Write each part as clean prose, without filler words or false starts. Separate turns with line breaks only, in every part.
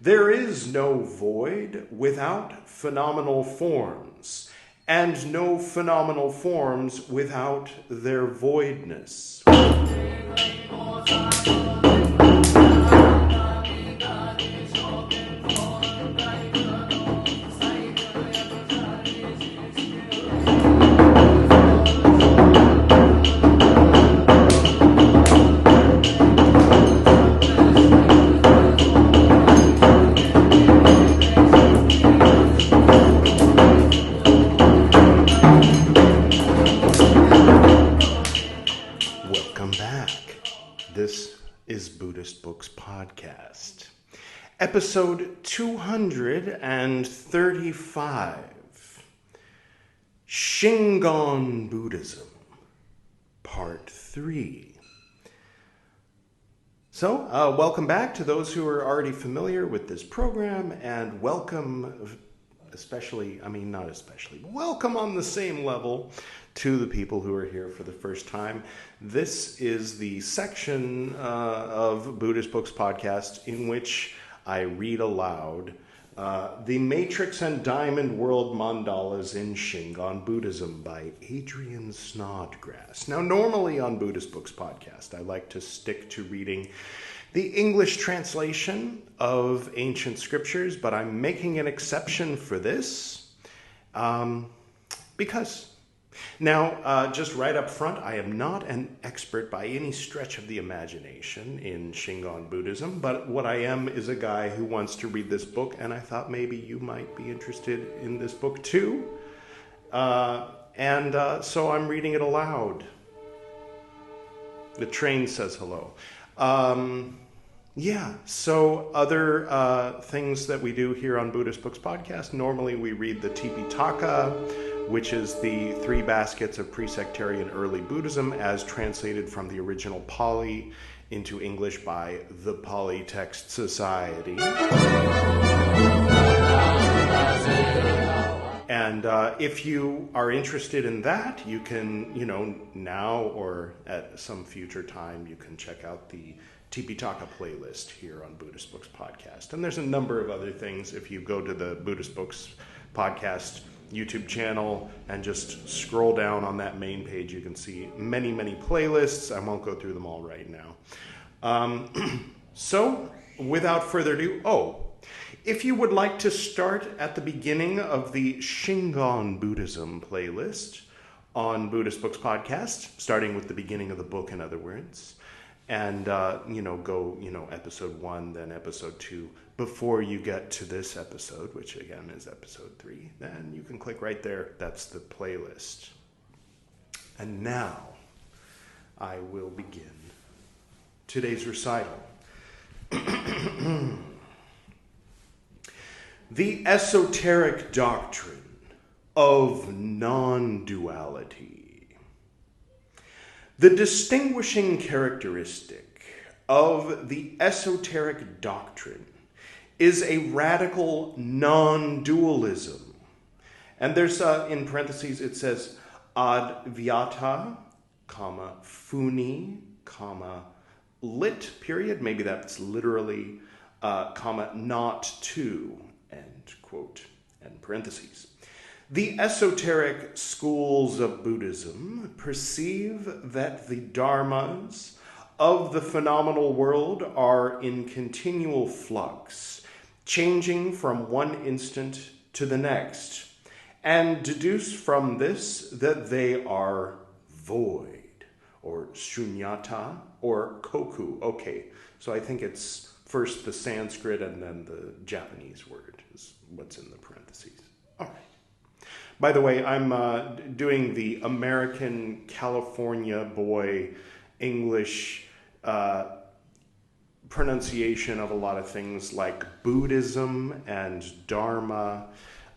There is no void without phenomenal forms, and no phenomenal forms without their voidness. This is Buddhist Books Podcast, episode 235, Shingon Buddhism, part 3. So, welcome back to those who are already familiar with this program, and welcome welcome on the same level to the people who are here for the first time. This is the section of Buddhist Books Podcast in which I read aloud The Matrix and Diamond World Mandalas in Shingon Buddhism by Adrian Snodgrass. Now, normally on Buddhist Books Podcast, I like to stick to reading the English translation of ancient scriptures, but I'm making an exception for this because... Now, just right up front, I am not an expert by any stretch of the imagination in Shingon Buddhism, but what I am is a guy who wants to read this book, and I thought maybe you might be interested in this book too. So I'm reading it aloud. The train says hello. So other things that we do here on Buddhist Books Podcast, normally we read the Tipitaka, which is the 3 baskets of pre-sectarian early Buddhism as translated from the original Pali into English by the Pali Text Society. And if you are interested in that, you can, now or at some future time, you can check out the Tipitaka playlist here on Buddhist Books Podcast. And there's a number of other things. If you go to the Buddhist Books Podcast YouTube channel and just scroll down on that main page, you can see many, many playlists. I won't go through them all right now. So, without further ado, if you would like to start at the beginning of the Shingon Buddhism playlist on Buddhist Books Podcast, starting with the beginning of the book, in other words, and, go, episode 1, then episode 2, before you get to this episode, which again is episode 3, then you can click right there. That's the playlist. And now I will begin today's recital. The esoteric doctrine of non-duality. The distinguishing characteristic of the esoteric doctrine is a radical non-dualism. And there's, in parentheses, it says, advyata, funi, lit, period. Maybe that's literally, not to, end quote, end parentheses. The esoteric schools of Buddhism perceive that the dharmas of the phenomenal world are in continual flux, changing from one instant to the next, and deduce from this that they are void, or shunyata, or koku. Okay, so I think it's first the Sanskrit and then the Japanese word is what's in the parentheses. All right. By the way, I'm doing the American California boy English pronunciation of a lot of things like Buddhism and Dharma.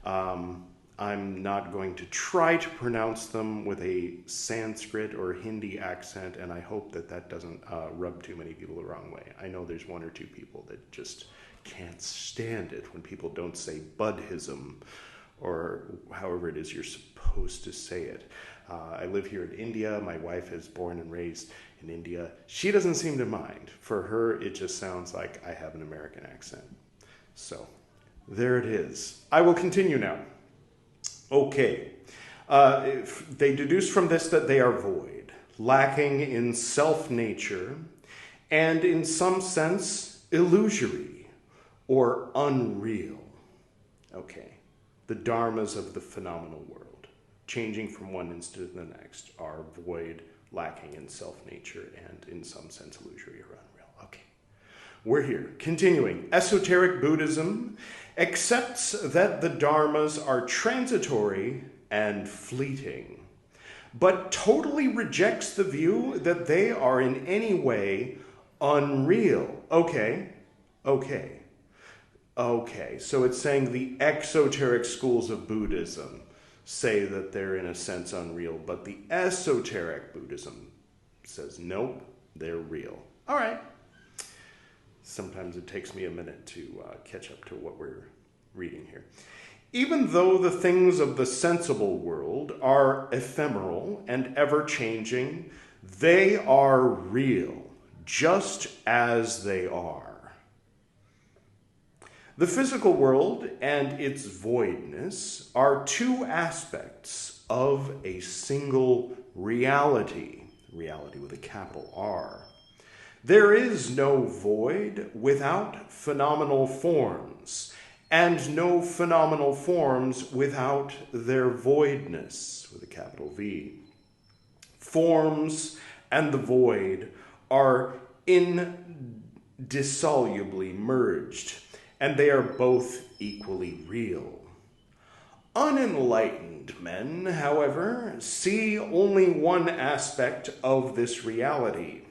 I'm not going to try to pronounce them with a Sanskrit or Hindi accent, and I hope that that doesn't rub too many people the wrong way. I know there's 1 or 2 people that just can't stand it when people don't say Buddhism, or however it is you're supposed to say it. I live here in India. My wife is born and raised in India. She doesn't seem to mind. For her, it just sounds like I have an American accent. So, there it is. I will continue now. Okay. They deduce from this that they are void, lacking in self-nature, and in some sense illusory or unreal. Okay. The dharmas of the phenomenal world, changing from one instant to the next, are void, lacking in self-nature, and in some sense illusory or unreal. Okay. We're here. Continuing. Esoteric Buddhism accepts that the dharmas are transitory and fleeting, but totally rejects the view that they are in any way unreal. Okay. So it's saying the exoteric schools of Buddhism say that they're in a sense unreal, but the esoteric Buddhism says, nope, they're real. All right. Sometimes it takes me a minute to catch up to what we're reading here. Even though the things of the sensible world are ephemeral and ever-changing, they are real, just as they are. The physical world and its voidness are two aspects of a single reality, reality with a capital R. There is no void without phenomenal forms, and no phenomenal forms without their voidness, with a capital V. Forms and the void are indissolubly merged, and they are both equally real. Unenlightened men, however, see only one aspect of this reality,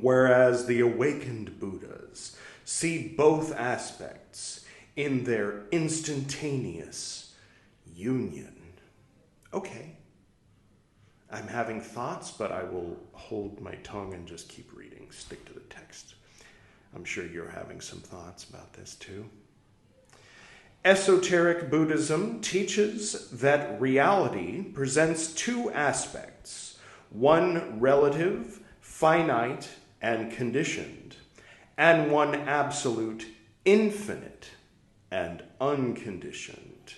whereas the awakened Buddhas see both aspects in their instantaneous union. Okay. I'm having thoughts, but I will hold my tongue and just keep reading. Stick to the text. I'm sure you're having some thoughts about this too. Esoteric Buddhism teaches that reality presents two aspects, one relative, finite, and conditioned, and one absolute, infinite, and unconditioned.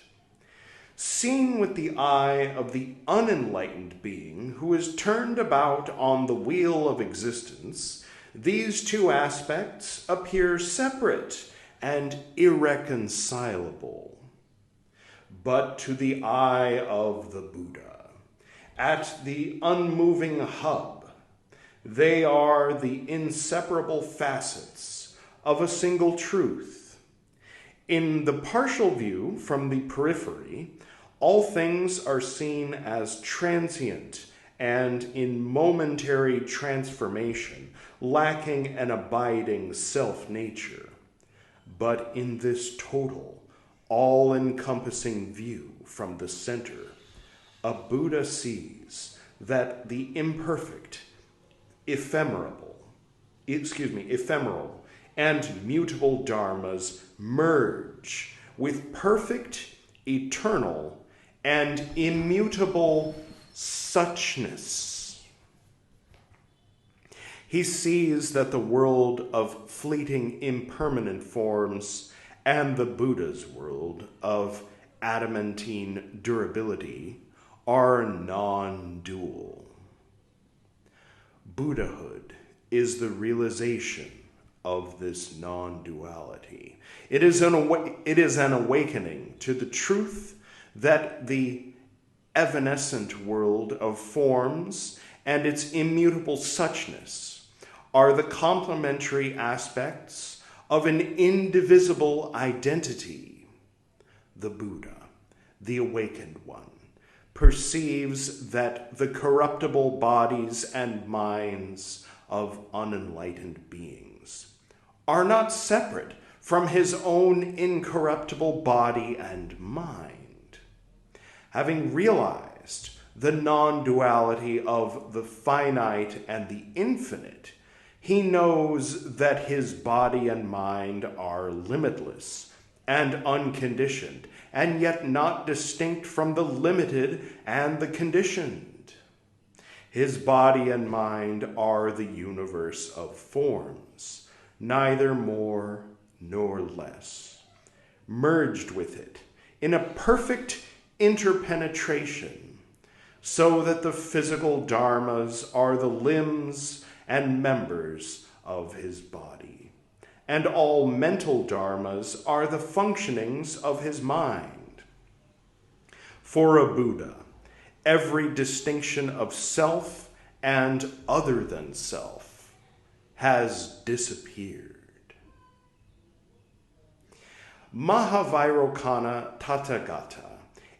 Seen with the eye of the unenlightened being who is turned about on the wheel of existence, these two aspects appear separate and irreconcilable. But to the eye of the Buddha, at the unmoving hub, they are the inseparable facets of a single truth. In the partial view from the periphery, all things are seen as transient and in momentary transformation, lacking an abiding self-nature. But in this total, all-encompassing view from the center, a Buddha sees that the imperfect, ephemeral, and mutable dharmas merge with perfect, eternal, and immutable suchness. He sees that the world of fleeting, impermanent forms and the Buddha's world of adamantine durability are non-dual. Buddhahood is the realization of this non-duality. It is an awakening to the truth that the evanescent world of forms and its immutable suchness are the complementary aspects of an indivisible identity. The Buddha, the awakened one, perceives that the corruptible bodies and minds of unenlightened beings are not separate from his own incorruptible body and mind. Having realized the non-duality of the finite and the infinite, he knows that his body and mind are limitless and unconditioned, and yet not distinct from the limited and the conditioned. His body and mind are the universe of forms, neither more nor less, merged with it in a perfect interpenetration, so that the physical dharmas are the limbs and members of his body, and all mental dharmas are the functionings of his mind. For a Buddha, every distinction of self and other than self has disappeared. Mahavairocana Tathagata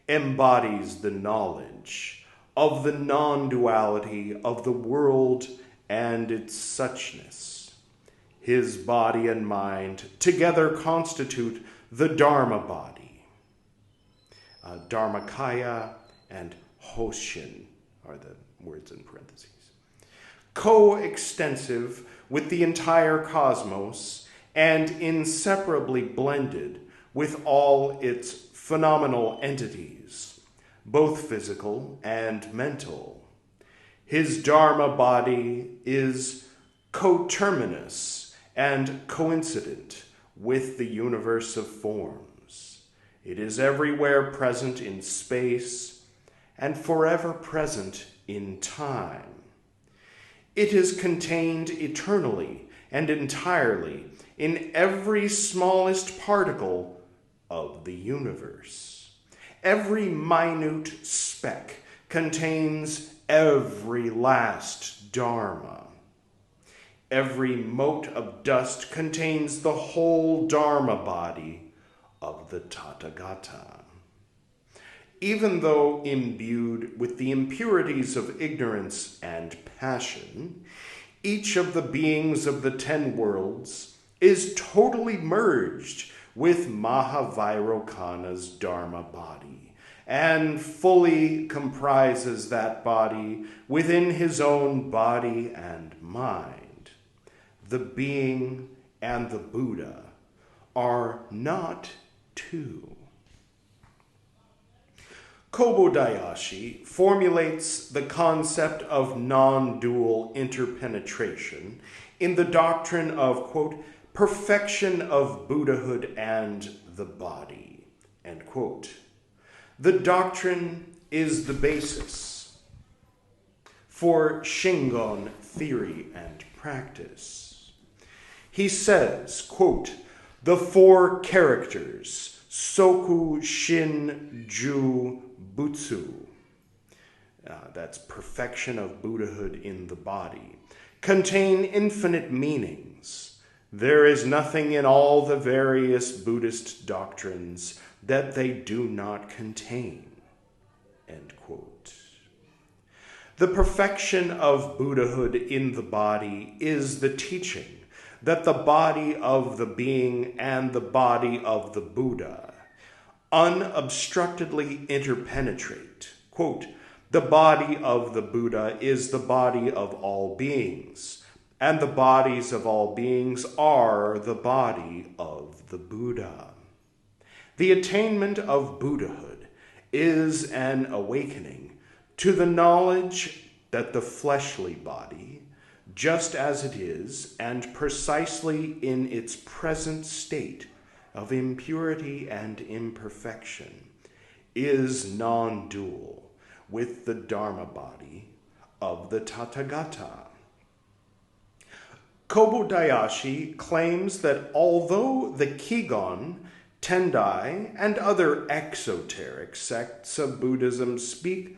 embodies the knowledge of the non-duality of the world and its suchness. His body and mind together constitute the Dharma body. Dharmakaya and Hoshin are the words in parentheses. Coextensive with the entire cosmos and inseparably blended with all its phenomenal entities, both physical and mental. His Dharma body is coterminous and coincident with the universe of forms. It is everywhere present in space and forever present in time. It is contained eternally and entirely in every smallest particle of the universe. Every minute speck contains every last Dharma. Every mote of dust contains the whole Dharma body of the Tathagata. Even though imbued with the impurities of ignorance and passion, each of the beings of the 10 worlds is totally merged with Mahavairocana's Dharma body, and fully comprises that body within his own body and mind. The being and the Buddha are not two. Kobo Daishi formulates the concept of non-dual interpenetration in the doctrine of, quote, perfection of Buddhahood and the body, end quote. The doctrine is the basis for Shingon theory and practice. He says, quote, the 4 characters, Soku Shin Ju Butsu, that's perfection of Buddhahood in the body, contain infinite meanings. There is nothing in all the various Buddhist doctrines that they do not contain, end quote. The perfection of Buddhahood in the body is the teaching that the body of the being and the body of the Buddha unobstructedly interpenetrate. Quote, the body of the Buddha is the body of all beings, and the bodies of all beings are the body of the Buddha. The attainment of Buddhahood is an awakening to the knowledge that the fleshly body, just as it is and precisely in its present state of impurity and imperfection, is non-dual with the Dharma body of the Tathagata. Kobo Daishi claims that although the Kigon, Tendai, and other exoteric sects of Buddhism speak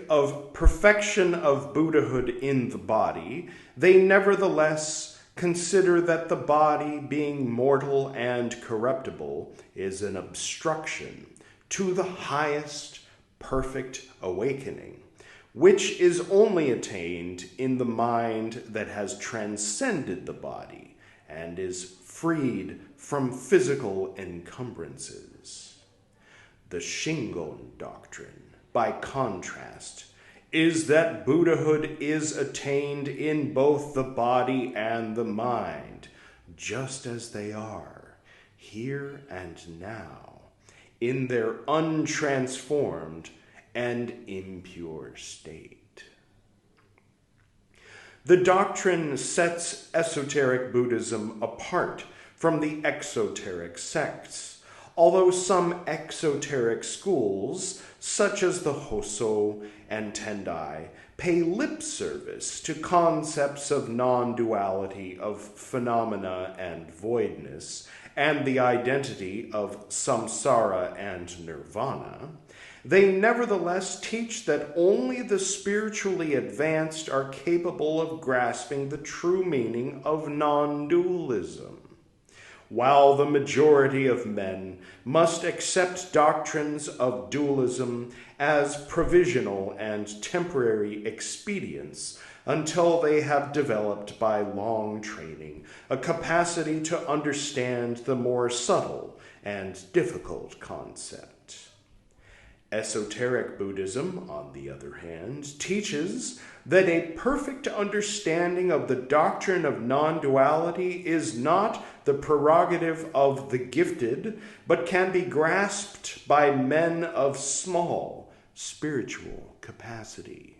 of perfection of Buddhahood in the body, they nevertheless consider that the body, being mortal and corruptible, is an obstruction to the highest perfect awakening, which is only attained in the mind that has transcended the body and is freed from physical encumbrances. The Shingon doctrine, by contrast, is that Buddhahood is attained in both the body and the mind, just as they are, here and now, in their untransformed and impure state. The doctrine sets esoteric Buddhism apart from the exoteric sects, although some exoteric schools, such as the Hosso and Tendai, pay lip service to concepts of non-duality of phenomena and voidness, and the identity of samsara and nirvana, they nevertheless teach that only the spiritually advanced are capable of grasping the true meaning of non-dualism, while the majority of men must accept doctrines of dualism as provisional and temporary expedients until they have developed by long training a capacity to understand the more subtle and difficult concept. Esoteric Buddhism, on the other hand, teaches that a perfect understanding of the doctrine of non-duality is not the prerogative of the gifted, but can be grasped by men of small spiritual capacity.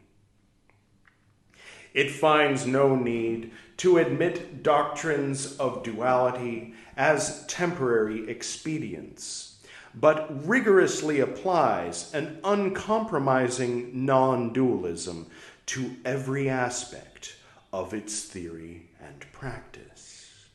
It finds no need to admit doctrines of duality as temporary expedients, but rigorously applies an uncompromising non-dualism to every aspect of its theory and practice.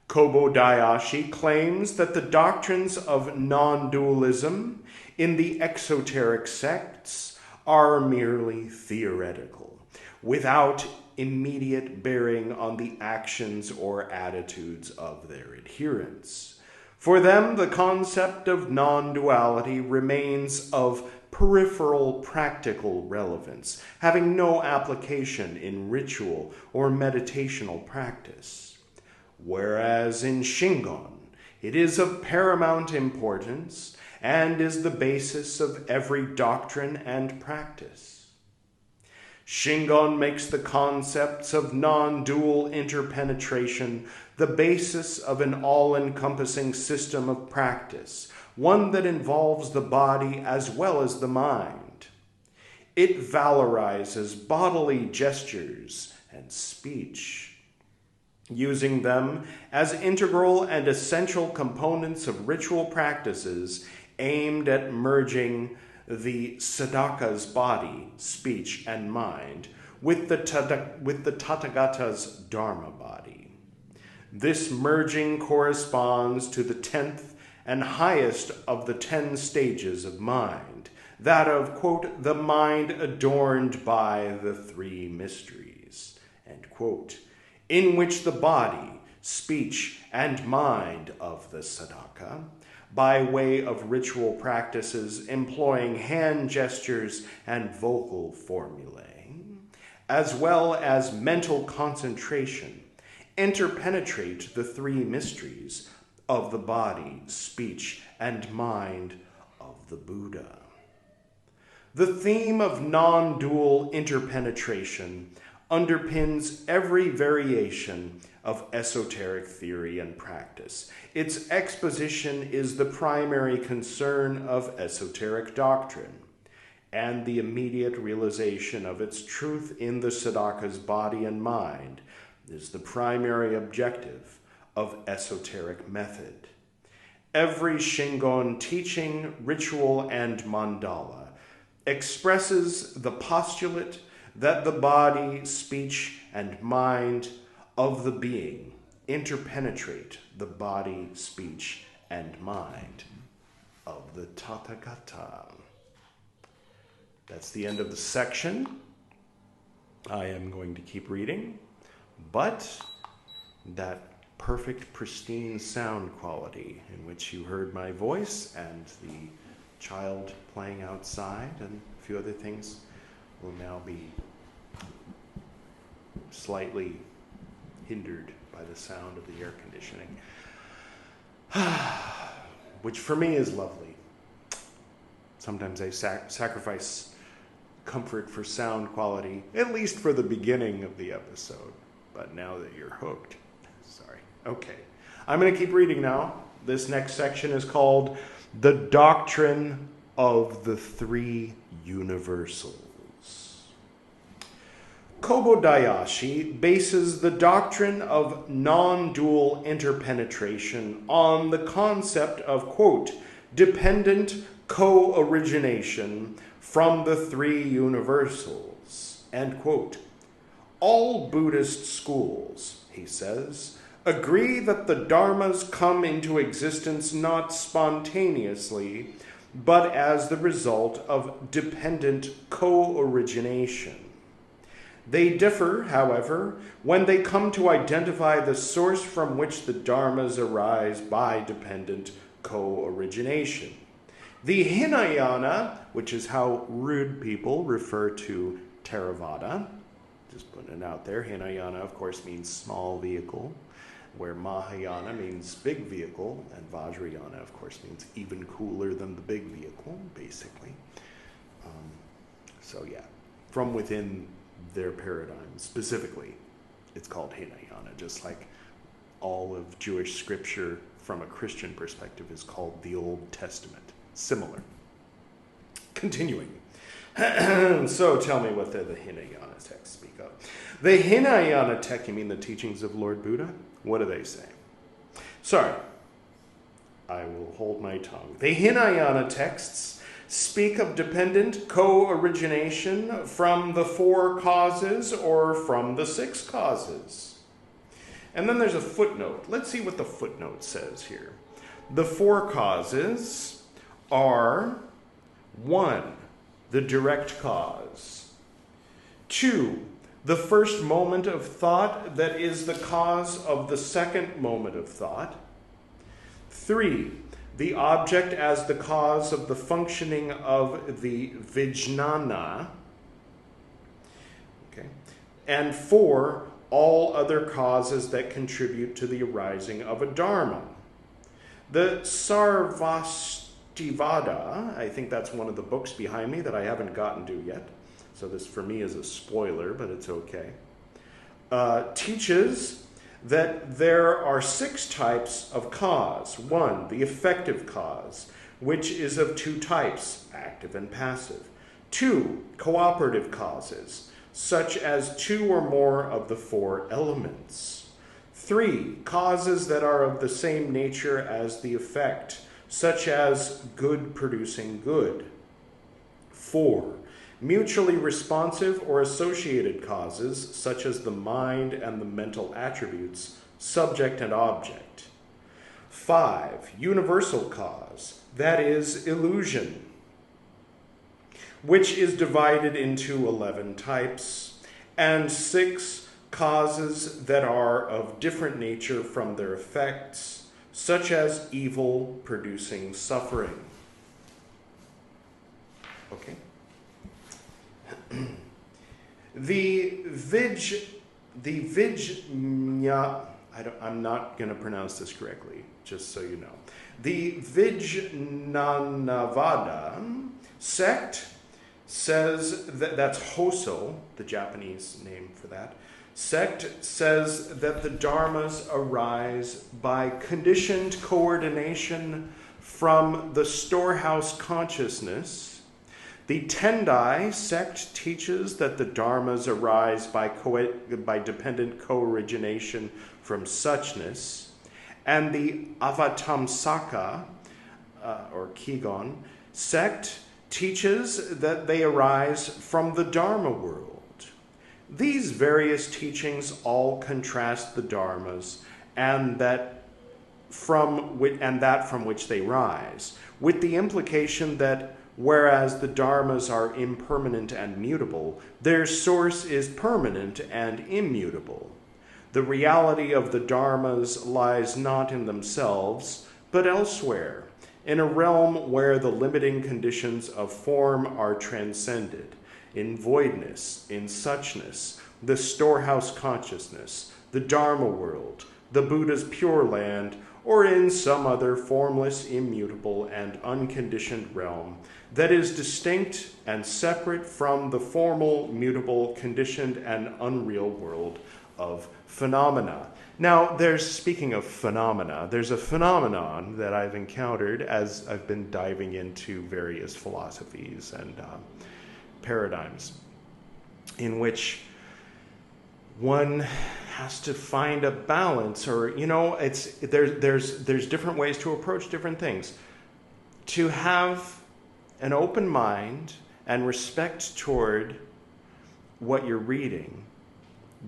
Kobo Daishi claims that the doctrines of non-dualism in the exoteric sects are merely theoretical, without immediate bearing on the actions or attitudes of their adherents. For them, the concept of non-duality remains of peripheral practical relevance, having no application in ritual or meditational practice. Whereas in Shingon, it is of paramount importance and is the basis of every doctrine and practice. Shingon makes the concepts of non-dual interpenetration the basis of an all-encompassing system of practice, one that involves the body as well as the mind. It valorizes bodily gestures and speech, using them as integral and essential components of ritual practices aimed at merging the sadhaka's body, speech, and mind with the Tathagata's dharma body. This merging corresponds to the 10th and highest of the 10 stages of mind, that of, quote, the mind adorned by the three mysteries, end quote, in which the body, speech, and mind of the sadhaka, by way of ritual practices employing hand gestures and vocal formulae, as well as mental concentration, interpenetrate the three mysteries of the body, speech, and mind of the Buddha. The theme of non-dual interpenetration underpins every variation of esoteric theory and practice. Its exposition is the primary concern of esoteric doctrine, and the immediate realization of its truth in the sadhaka's body and mind is the primary objective of esoteric method. Every Shingon teaching, ritual, and mandala expresses the postulate that the body, speech, and mind of the being interpenetrate the body, speech, and mind of the Tathagata. That's the end of the section. I am going to keep reading, but that perfect, pristine sound quality in which you heard my voice and the child playing outside and a few other things will now be slightly hindered by the sound of the air conditioning, which for me is lovely. Sometimes I sacrifice comfort for sound quality, at least for the beginning of the episode, but now that you're hooked, sorry. Okay, I'm going to keep reading now. This next section is called The Doctrine of the Three Universals. Kobo Daishi bases the doctrine of non-dual interpenetration on the concept of, quote, dependent co-origination from the three universals, end quote. All Buddhist schools, he says, agree that the dharmas come into existence not spontaneously, but as the result of dependent co-origination. They differ, however, when they come to identify the source from which the dharmas arise by dependent co-origination. The Hinayana, which is how rude people refer to Theravada, just putting it out there, Hinayana, of course, means small vehicle, where Mahayana means big vehicle, and Vajrayana, of course, means even cooler than the big vehicle, basically. So yeah, from within their paradigm, specifically, it's called Hinayana, just like all of Jewish scripture from a Christian perspective is called the Old Testament. Similar. Continuing. So tell me what the Hinayana texts speak of. The Hinayana text, you mean the teachings of Lord Buddha? What do they say? Sorry, I will hold my tongue. The Hinayana texts speak of dependent co-origination from the four causes or from the six causes. And then there's a footnote. Let's see what the footnote says here. The four causes are 1, the direct cause. 2, the first moment of thought that is the cause of the second moment of thought. 3, the object as the cause of the functioning of the vijnana. Okay. And 4, all other causes that contribute to the arising of a dharma. The Sarvastivada, I think that's one of the books behind me that I haven't gotten to yet, so this for me is a spoiler, but it's okay, teaches that there are 6 types of cause. 1, the effective cause, which is of 2 types, active and passive. 2, cooperative causes, such as 2 or more of the 4 elements. 3, causes that are of the same nature as the effect, such as good producing good. 4, mutually responsive or associated causes, such as the mind and the mental attributes, subject and object. 5, universal cause, that is, illusion, which is divided into 11 types, and 6, causes that are of different nature from their effects, such as evil producing suffering. Okay. I'm not going to pronounce this correctly, just so you know. The Vijnanavada sect says that's Hoso, the Japanese name for that. Sect says that the dharmas arise by conditioned coordination from the storehouse consciousness. The Tendai sect teaches that the dharmas arise by dependent co-origination from suchness. And the Avatamsaka, or Kigon, sect teaches that they arise from the Dharma world. These various teachings all contrast the dharmas and that from which they rise, with the implication that whereas the dharmas are impermanent and mutable, their source is permanent and immutable. The reality of the dharmas lies not in themselves, but elsewhere, in a realm where the limiting conditions of form are transcended, in voidness, in suchness, the storehouse consciousness, the Dharma world, the Buddha's pure land, or in some other formless, immutable, and unconditioned realm that is distinct and separate from the formal, mutable, conditioned, and unreal world of phenomena. Now, speaking of phenomena, there's a phenomenon that I've encountered as I've been diving into various philosophies and paradigms in which one has to find a balance, or there's different ways to approach different things. To have an open mind and respect toward what you're reading,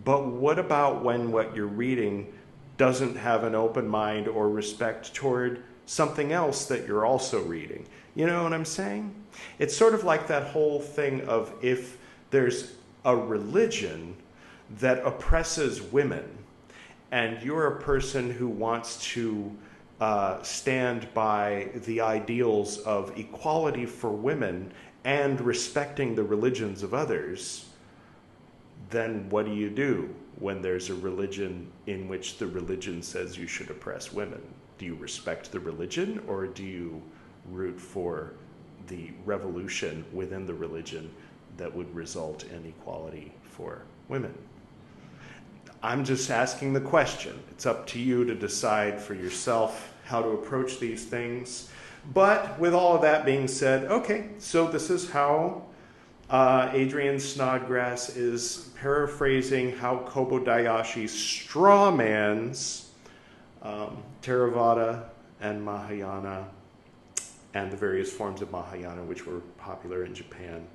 but what about when what you're reading doesn't have an open mind or respect toward something else that you're also reading? You know what I'm saying? It's sort of like that whole thing of, if there's a religion that oppresses women, and you're a person who wants to stand by the ideals of equality for women and respecting the religions of others, then what do you do when there's a religion in which the religion says you should oppress women? Do you respect the religion, or do you root for the revolution within the religion that would result in equality for women? I'm just asking the question. It's up to you to decide for yourself how to approach these things. But with all of that being said, okay, so this is how Adrian Snodgrass is paraphrasing how Kobo Daishi strawmans Theravada and Mahayana and the various forms of Mahayana which were popular in Japan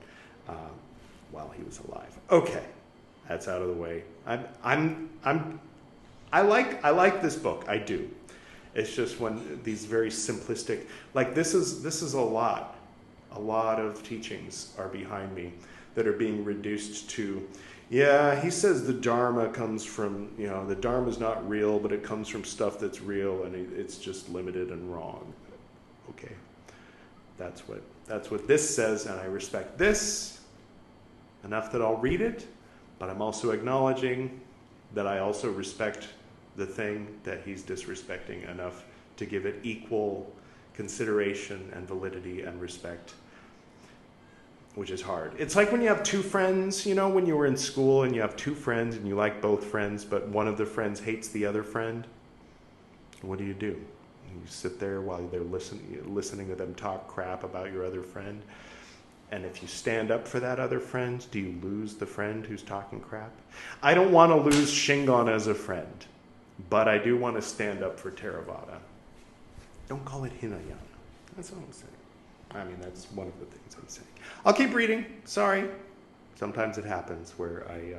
while he was alive. Okay, that's out of the way. I like this book. I do. It's just when these very simplistic, like this is a lot of teachings are behind me that are being reduced to, yeah, he says the Dharma comes from, the Dharma is not real, but it comes from stuff that's real, and it's just limited and wrong. Okay, that's what this says, and I respect this enough that I'll read it, but I'm also acknowledging that I also respect the thing that he's disrespecting enough to give it equal consideration and validity and respect, which is hard. It's like when you have two friends, when you were in school and you have two friends and you like both friends, but one of the friends hates the other friend. What do? You sit there while they're listening to them talk crap about your other friend. And if you stand up for that other friend, do you lose the friend who's talking crap? I don't want to lose Shingon as a friend, but I do want to stand up for Theravada. Don't call it Hinayana. That's all I'm saying. I mean, that's one of the things I'm saying. I'll keep reading. Sorry. Sometimes it happens where I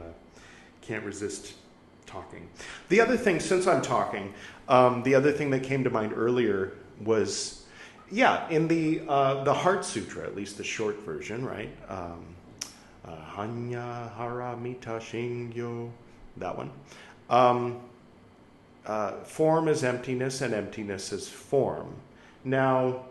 can't resist talking. The other thing, since I'm talking, the other thing that came to mind earlier was, in the Heart Sutra, at least the short version, right? Hanya Haramita Shingyo, that one. Form is emptiness, and emptiness is form. Now,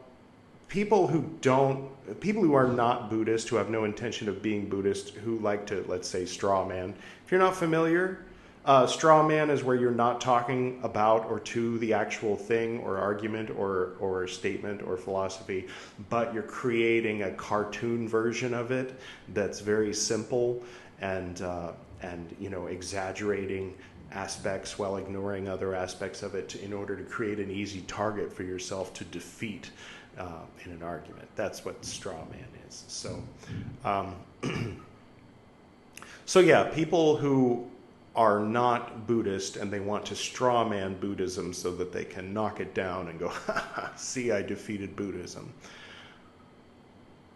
people who are not Buddhist, who have no intention of being Buddhist, who like to, let's say, straw man. If you're not familiar, straw man is where you're not talking about or to the actual thing or argument or statement or philosophy, but you're creating a cartoon version of it that's very simple and exaggerating aspects while ignoring other aspects of it in order to create an easy target for yourself to defeat in an argument. That's what straw man is. So people who are not Buddhist and they want to straw man Buddhism so that they can knock it down and go, see, I defeated Buddhism.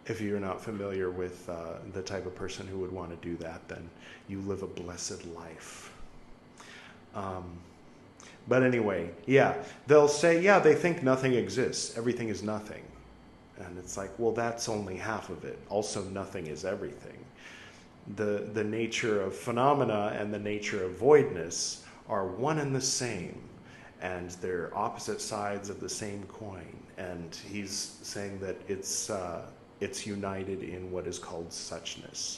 If you're not familiar with the type of person who would want to do that, then you live a blessed life. But anyway, they'll say, they think nothing exists. Everything is nothing. And it's like, well, that's only half of it. Also, nothing is everything. The nature of phenomena and the nature of voidness are one and the same. And they're opposite sides of the same coin. And he's saying that it's united in what is called suchness,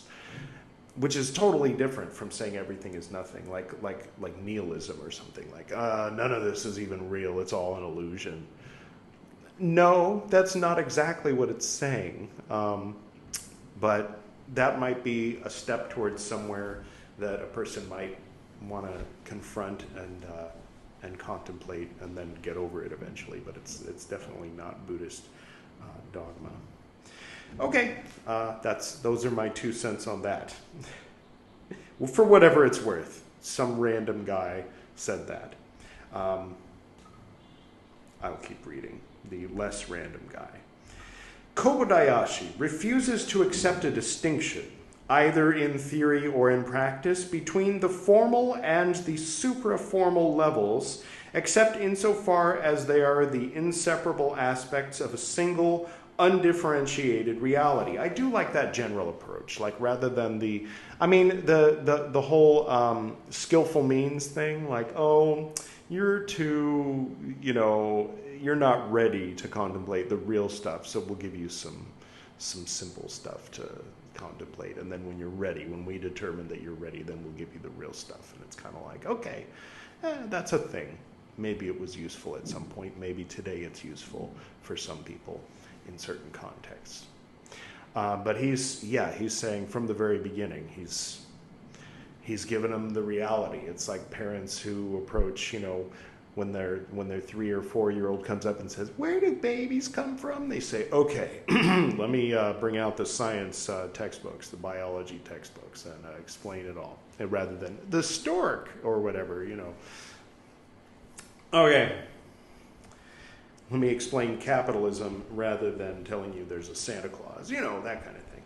which is totally different from saying everything is nothing, like nihilism or something, like none of this is even real, it's all an illusion. No, that's not exactly what it's saying, but that might be a step towards somewhere that a person might want to confront and contemplate and then get over it eventually, but it's definitely not Buddhist dogma. Okay, those are my 2 cents on that. Well, for whatever it's worth. some random guy said that. I'll keep reading. The less random guy. Kobo Daishi refuses to accept a distinction, either in theory or in practice, between the formal and the supraformal levels, except insofar as they are the inseparable aspects of a single, undifferentiated reality. I do like that general approach, like rather than the whole skillful means thing, like, oh, you're too, you're not ready to contemplate the real stuff, so we'll give you some simple stuff to contemplate, and then when you're ready, when we determine that you're ready, then we'll give you the real stuff. And it's kind of like, okay, that's a thing. Maybe it was useful at some point. Maybe today it's useful for some people in certain contexts. But he's saying from the very beginning, he's given them the reality. It's like parents who approach, when their 3 or 4 year old comes up and says, "Where do babies come from?" They say, "Okay, let me bring out the science textbooks, the biology textbooks, and explain it all," and rather than the stork or whatever, Okay, let me explain capitalism rather than telling you there's a Santa Claus, that kind of thing.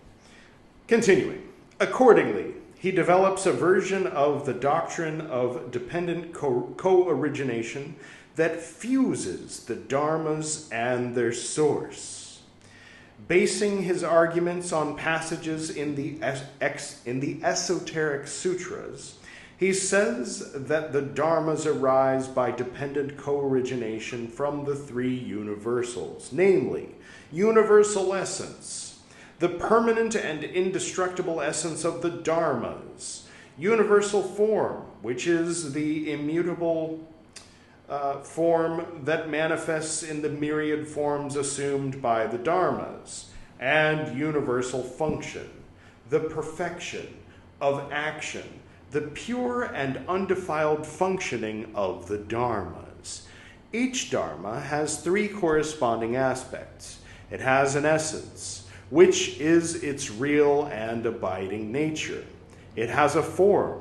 Continuing, accordingly, he develops a version of the doctrine of dependent co-origination that fuses the dharmas and their source. Basing his arguments on passages in the esoteric sutras, he says that the dharmas arise by dependent co-origination from the 3 universals, namely, universal essence, the permanent and indestructible essence of the dharmas, universal form, which is the immutable form that manifests in the myriad forms assumed by the dharmas, and universal function, the perfection of action, the pure and undefiled functioning of the dharmas. Each dharma has 3 corresponding aspects. It has an essence, which is its real and abiding nature. It has a form,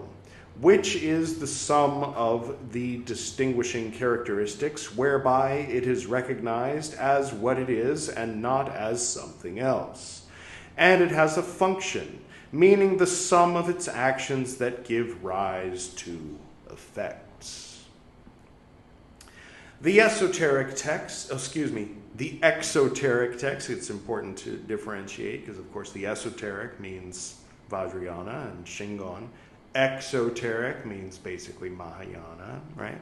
which is the sum of the distinguishing characteristics whereby it is recognized as what it is and not as something else. And it has a function, meaning the sum of its actions that give rise to effects. The exoteric text, it's important to differentiate because, of course, the esoteric means Vajrayana and Shingon. Exoteric means basically Mahayana, right?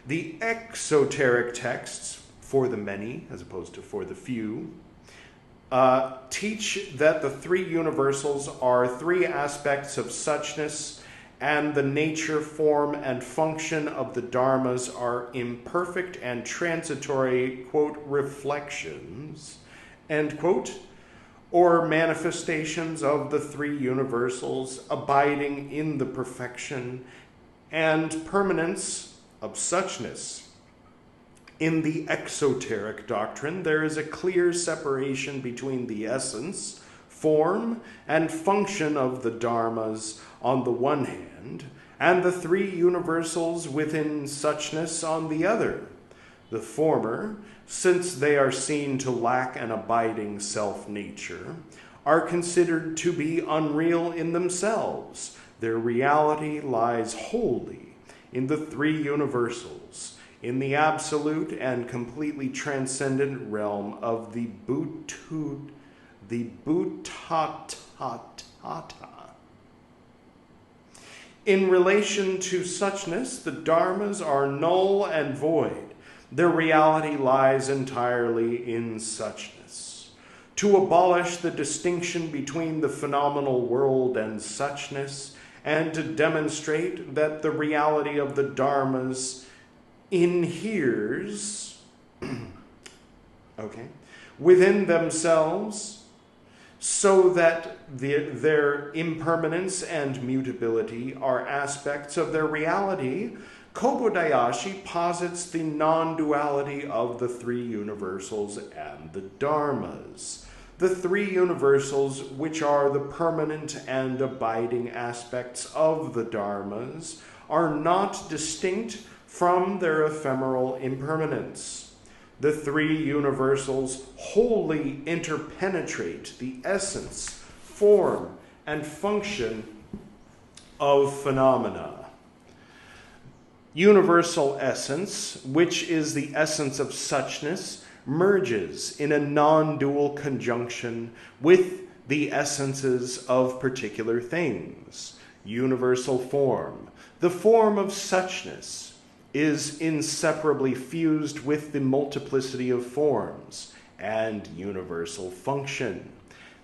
The exoteric texts, for the many as opposed to for the few, teach that the 3 universals are 3 aspects of suchness, and the nature, form, and function of the dharmas are imperfect and transitory, quote, reflections, end quote, or manifestations of the 3 universals abiding in the perfection and permanence of suchness. In the exoteric doctrine, there is a clear separation between the essence, form, and function of the dharmas on the one hand, and the 3 universals within suchness on the other. The former, since they are seen to lack an abiding self-nature, are considered to be unreal in themselves. Their reality lies wholly in the 3 universals, in the absolute and completely transcendent realm of the Bhutatatata. In relation to suchness, the dharmas are null and void. Their reality lies entirely in suchness. To abolish the distinction between the phenomenal world and suchness, and to demonstrate that the reality of the dharmas inheres within themselves, so that their impermanence and mutability are aspects of their reality, Kobo Daishi posits the non-duality of the 3 universals and the dharmas. The three universals, which are the permanent and abiding aspects of the dharmas, are not distinct from their ephemeral impermanence. The three universals wholly interpenetrate the essence, form, and function of phenomena. Universal essence, which is the essence of suchness, merges in a non-dual conjunction with the essences of particular things. Universal form, the form of suchness, is inseparably fused with the multiplicity of forms, and universal function.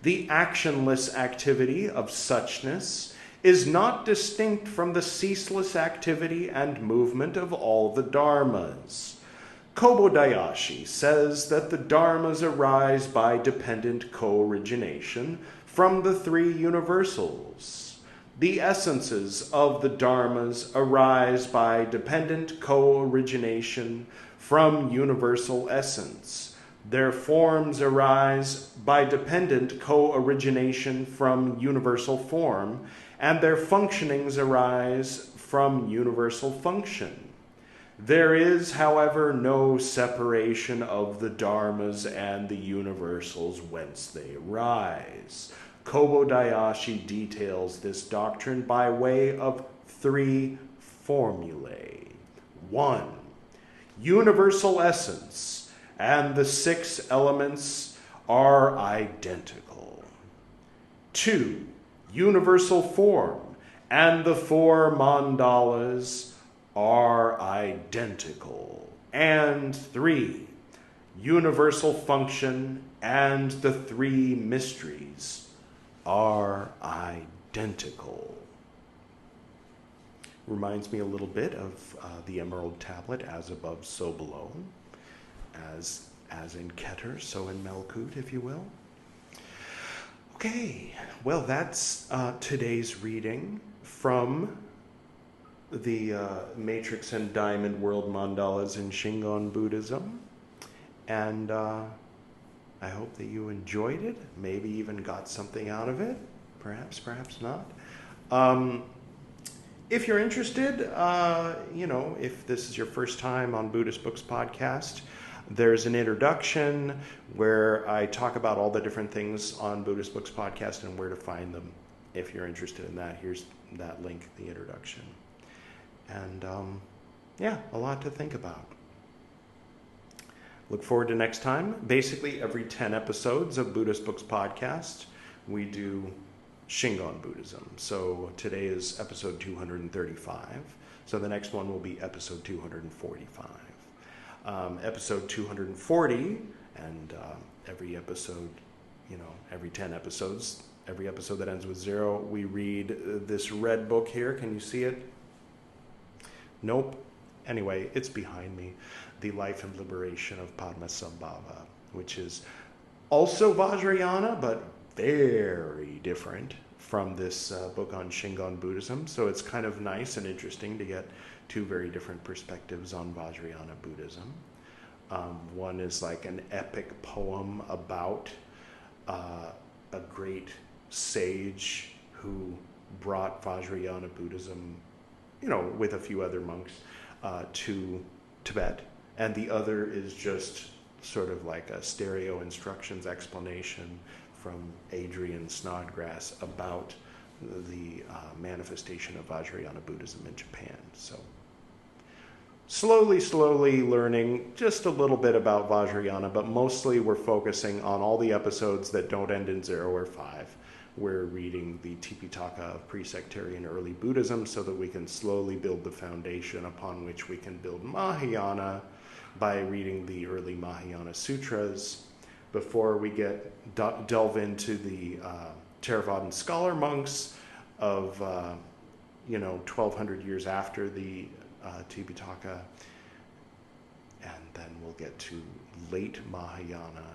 The actionless activity of suchness is not distinct from the ceaseless activity and movement of all the dharmas. Kobo Daishi says that the dharmas arise by dependent co-origination from the three universals. The essences of the dharmas arise by dependent co-origination from universal essence. Their forms arise by dependent co-origination from universal form, and their functionings arise from universal function. There is, however, no separation of the dharmas and the universals whence they arise. Kobo Daishi details this doctrine by way of three formulae. 1. Universal essence and the six elements are identical. 2. Universal form and the four mandalas are identical. And 3. Universal function and the three mysteries are identical. Reminds me a little bit of the Emerald Tablet, as above, so below. As in Keter, so in Melkut, if you will. Okay, well, that's today's reading from the Matrix and Diamond World Mandalas in Shingon Buddhism. And I hope that you enjoyed it, maybe even got something out of it. Perhaps, perhaps not. If you're interested, if this is your first time on Buddhist Books Podcast, there's an introduction where I talk about all the different things on Buddhist Books Podcast and where to find them. If you're interested in that, here's that link, the introduction. And a lot to think about. Look forward to next time. Basically, every 10 episodes of Buddhist Books Podcast, we do Shingon Buddhism. So today is episode 235. So the next one will be episode 245. Episode 240, and every episode, every 10 episodes, every episode that ends with 0, we read this red book here. Can you see it? Nope. Anyway, it's behind me. The Life and Liberation of Padmasambhava, which is also Vajrayana, but very different from this book on Shingon Buddhism. So it's kind of nice and interesting to get two very different perspectives on Vajrayana Buddhism. One is like an epic poem about a great sage who brought Vajrayana Buddhism, with a few other monks, to Tibet. And the other is just sort of like a stereo instructions explanation from Adrian Snodgrass about the manifestation of Vajrayana Buddhism in Japan. So slowly learning just a little bit about Vajrayana, but mostly we're focusing on all the episodes that don't end in 0 or 5. We're reading the Tipitaka of pre-sectarian early Buddhism so that we can slowly build the foundation upon which we can build Mahayana by reading the early Mahayana Sutras before we delve into the Theravadan scholar monks of 1,200 years after the Tipitaka, and then we'll get to late Mahayana,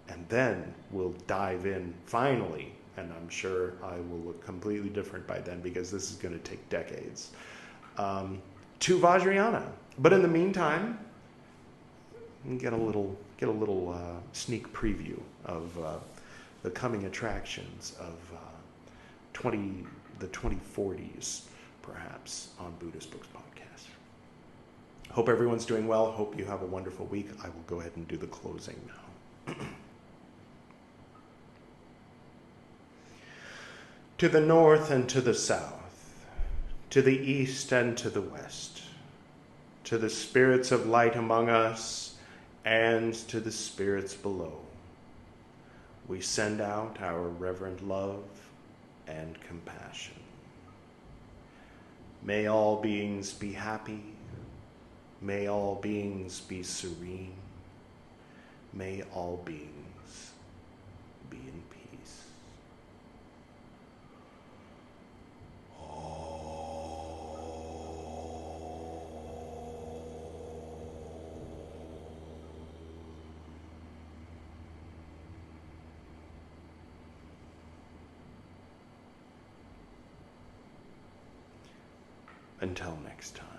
and then we'll dive in finally, and I'm sure I will look completely different by then because this is going to take decades, to Vajrayana. But in the meantime, get a little sneak preview of the coming attractions of the 2040s, perhaps, on Buddhist Books Podcast. Hope everyone's doing well. Hope you have a wonderful week. I will go ahead and do the closing now. To the north and to the south, to the east and to the west, to the spirits of light among us and to the spirits below, we send out our reverent love and compassion. May all beings be happy. May all beings be serene. May all beings be in peace. Until next time.